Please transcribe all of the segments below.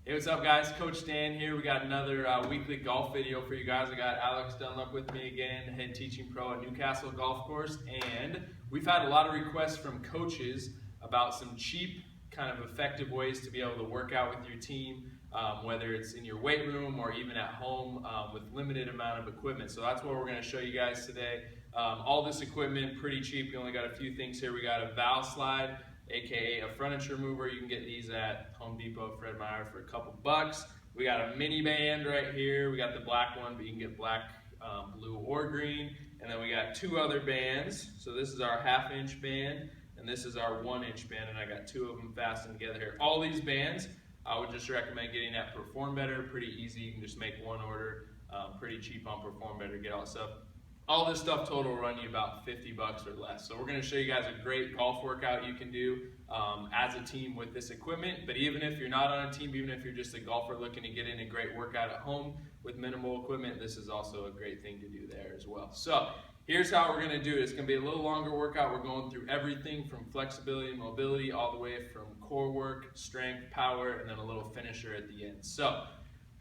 Hey, what's up, guys? Coach Dan here. We got another weekly golf video for you guys. I got Alex Dunlap with me again, head teaching pro at Newcastle Golf Course, and we've had a lot of requests from coaches about some cheap, kind of effective ways to be able to work out with your team, whether it's in your weight room or even at home with limited amount of equipment. So that's what we're going to show you guys today. All this equipment, pretty cheap. We only got a few things here. We got a valve slide, aka a frontage remover. You can get these at Home Depot, Fred Meyer for a couple bucks. We got a mini band right here. We got the black one, but you can get black, blue, or green. And then we got two other bands. So this is our 1/2 inch band, and this is our 1 inch band, and I got two of them fastened together here. All these bands, I would just recommend getting at Perform Better. Pretty easy. You can just make one order. Pretty cheap on Perform Better. Get all this stuff. All this stuff total will run you about 50 bucks or less. So we're going to show you guys a great golf workout you can do as a team with this equipment. But even if you're not on a team, even if you're just a golfer looking to get in a great workout at home with minimal equipment, this is also a great thing to do there as well. So here's how we're going to do it. It's going to be a little longer workout. We're going through everything from flexibility and mobility all the way from core work, strength, power, and then a little finisher at the end. So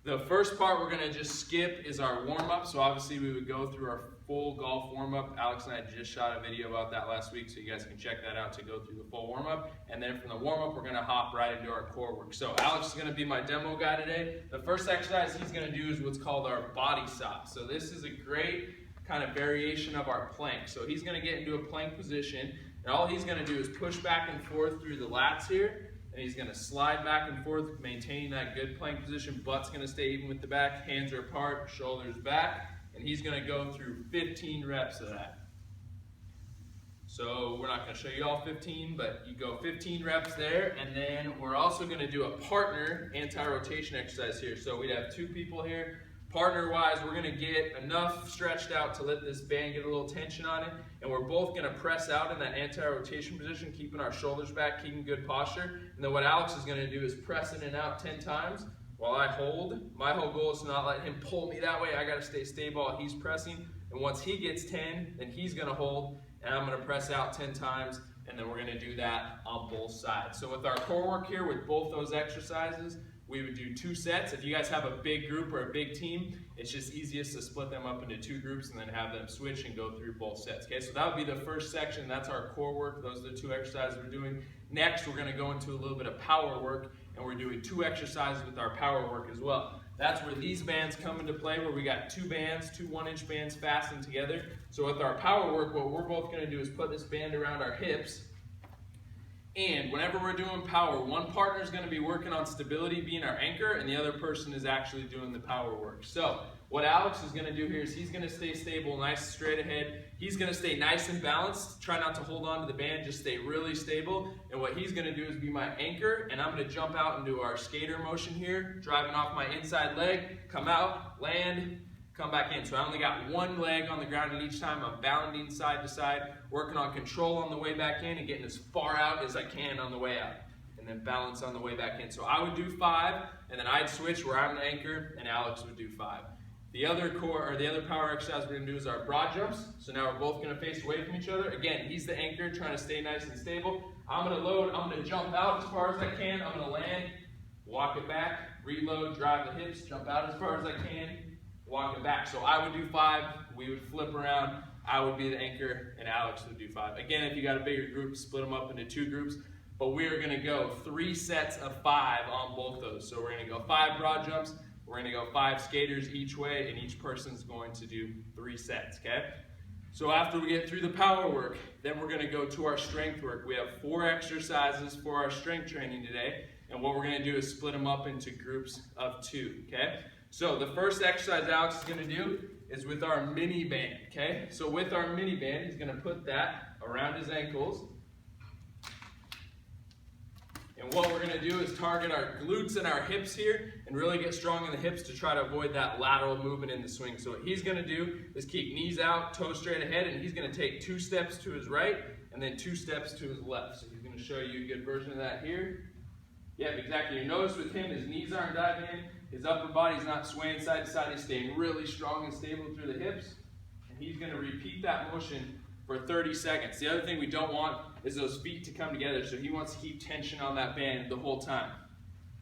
the first part we're going to just skip is our warm-up. So obviously we would go through our full golf warm-up. Alex and I just shot a video about that last week, so you guys can check that out to go through the full warm-up. And then from the warm-up, we're going to hop right into our core work. So Alex is going to be my demo guy today. The first exercise he's going to do is what's called our body stop. So this is a great kind of variation of our plank. So he's going to get into a plank position, and all he's going to do is push back and forth through the lats here. And he's going to slide back and forth, maintaining that good plank position. Butt's going to stay even with the back. Hands are apart, shoulders back. And he's going to go through 15 reps of that. So we're not going to show you all 15, but you go 15 reps there. And then we're also going to do a partner anti-rotation exercise here. So we'd have two people here. Partner-wise, we're going to get enough stretched out to let this band get a little tension on it. And we're both going to press out in that anti-rotation position, keeping our shoulders back, keeping good posture. And then what Alex is going to do is press in and out 10 times while I hold. My whole goal is to not let him pull me that way. I got to stay stable while he's pressing. And once he gets 10, then he's going to hold. And I'm going to press out 10 times. And then we're going to do that on both sides. So with our core work here, with both those exercises, we would do 2 sets. If you guys have a big group or a big team, it's just easiest to split them up into 2 groups and then have them switch and go through both sets. Okay, so that would be the first section. That's our core work. Those are the 2 exercises we're doing. Next, we're going to go into a little bit of power work, and we're doing 2 exercises with our power work as well. That's where these bands come into play, where we got 2 bands, 2 1-inch bands fastened together. So with our power work, what we're both going to do is put this band around our hips. And whenever we're doing power, one partner is going to be working on stability, being our anchor, and the other person is actually doing the power work. So what Alex is going to do here is he's going to stay stable, nice straight ahead. He's going to stay nice and balanced. Try not to hold on to the band, just stay really stable. And what he's going to do is be my anchor, and I'm going to jump out into our skater motion here, driving off my inside leg, come out, land, come back in. So I only got one leg on the ground, and each time I'm bounding side to side, working on control on the way back in and getting as far out as I can on the way out, and then balance on the way back in. So I would do 5, and then I'd switch where I'm the anchor, and Alex would do 5. The other power exercise we're going to do is our broad jumps. So now we're both going to face away from each other. Again, he's the anchor, trying to stay nice and stable. I'm going to load, I'm going to jump out as far as I can, I'm going to land, walk it back, reload, drive the hips, jump out as far as I can, walk it back. So I would do 5, we would flip around, I would be the anchor, and Alex would do 5. Again, if you got a bigger group, split them up into 2 groups, but we're going to go 3 sets of 5 on both those. So we're going to go 5 broad jumps, we're going to go 5 skaters each way, and each person's going to do 3 sets, okay? So after we get through the power work, then we're going to go to our strength work. We have 4 exercises for our strength training today, and what we're going to do is split them up into groups of 2, okay? So the first exercise Alex is going to do is with our mini band, okay? So with our mini band, he's going to put that around his ankles. And what we're going to do is target our glutes and our hips here and really get strong in the hips to try to avoid that lateral movement in the swing. So what he's going to do is keep knees out, toes straight ahead, and he's going to take 2 steps to his right and then 2 steps to his left. So he's going to show you a good version of that here. Yep, exactly. You notice with him, his knees aren't diving in. His upper body's not swaying side to side. He's staying really strong and stable through the hips. And he's going to repeat that motion for 30 seconds. The other thing we don't want is those feet to come together, so he wants to keep tension on that band the whole time.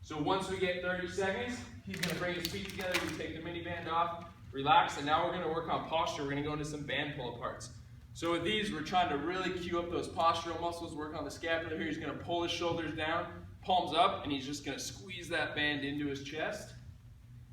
So once we get 30 seconds, he's going to bring his feet together, we take the mini band off, relax, and now we're going to work on posture. We're going to go into some band pull aparts. So with these, we're trying to really cue up those postural muscles, work on the scapula here. He's going to pull his shoulders down, palms up, and he's just going to squeeze that band into his chest.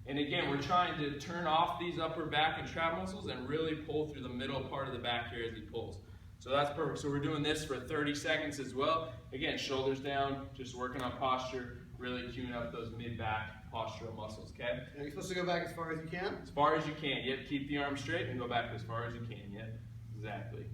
And again, we're trying to turn off these upper back and trap muscles and really pull through the middle part of the back here as he pulls. So that's perfect. So we're doing this for 30 seconds as well. Again, shoulders down, just working on posture, really cueing up those mid-back postural muscles, okay? Are you supposed to go back as far as you can? As far as you can, yep. Keep the arms straight and go back as far as you can, yep. Exactly.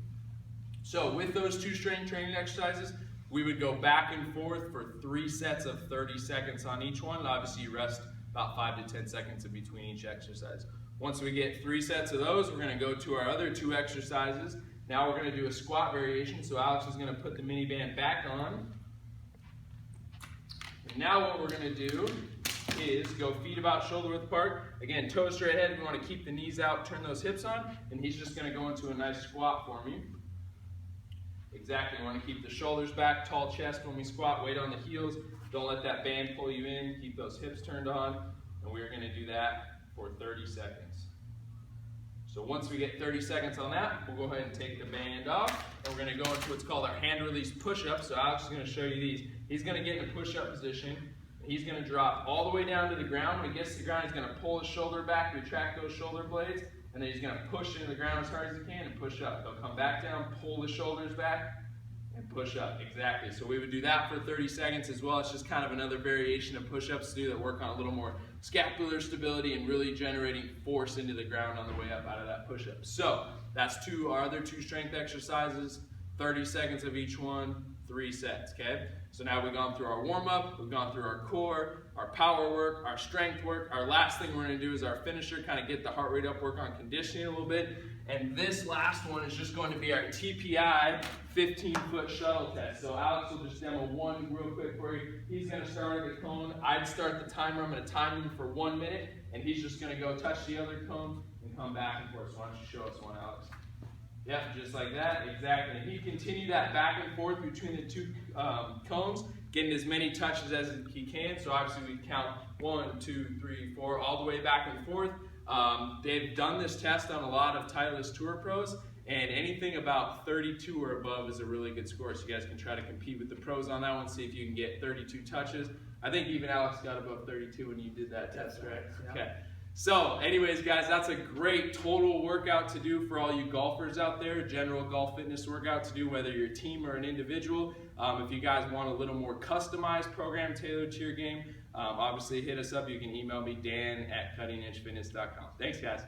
So with those two strength training exercises, we would go back and forth for 3 sets of 30 seconds on each one. Obviously, you rest about 5 to 10 seconds in between each exercise. Once we get 3 sets of those, we're going to go to our other 2 exercises. Now we're going to do a squat variation. So Alex is going to put the mini band back on. And now what we're going to do is go feet about shoulder width apart. Again, toes straight ahead. We want to keep the knees out, turn those hips on, and he's just going to go into a nice squat for me. Exactly. We want to keep the shoulders back, tall chest when we squat, weight on the heels. Don't let that band pull you in. Keep those hips turned on, and we're going to do that for 30 seconds. So once we get 30 seconds on that, we'll go ahead and take the band off, and we're going to go into what's called our hand release push-up. So Alex is going to show you these. He's going to get in a push-up position. He's going to drop all the way down to the ground. When he gets to the ground, he's going to pull his shoulder back, retract those shoulder blades, and then he's going to push into the ground as hard as he can and push up. He'll come back down, pull the shoulders back, and push up. Exactly. So we would do that for 30 seconds as well. It's just kind of another variation of push-ups to do that work on a little more scapular stability and really generating force into the ground on the way up out of that push-up. So that's our other 2 strength exercises, 30 seconds of each one, 3 sets, okay? So now we've gone through our warm-up, we've gone through our core, our power work, our strength work. Our last thing we're going to do is our finisher, kind of get the heart rate up, work on conditioning a little bit. And this last one is just going to be our TPI 15-foot shuttle test. So Alex will just demo one real quick for you. He's going to start at the cone. I'd start the timer. I'm going to time him for 1 minute, and he's just going to go touch the other cone and come back and forth. So why don't you show us one, Alex? Yep, just like that, exactly. And he continue that back and forth between the 2 cones, getting as many touches as he can. So obviously we count 1, 2, 3, 4, all the way back and forth. They've done this test on a lot of Titleist Tour pros, and anything about 32 or above is a really good score. So you guys can try to compete with the pros on that one, see if you can get 32 touches. I think even Alex got above 32 when you did that test, right? Yeah. Okay. So anyways, guys, that's a great total workout to do for all you golfers out there, general golf fitness workout to do, whether you're a team or an individual. If you guys want a little more customized program tailored to your game, obviously hit us up. You can email me, Dan@cuttingedgefitness.com. Thanks, guys.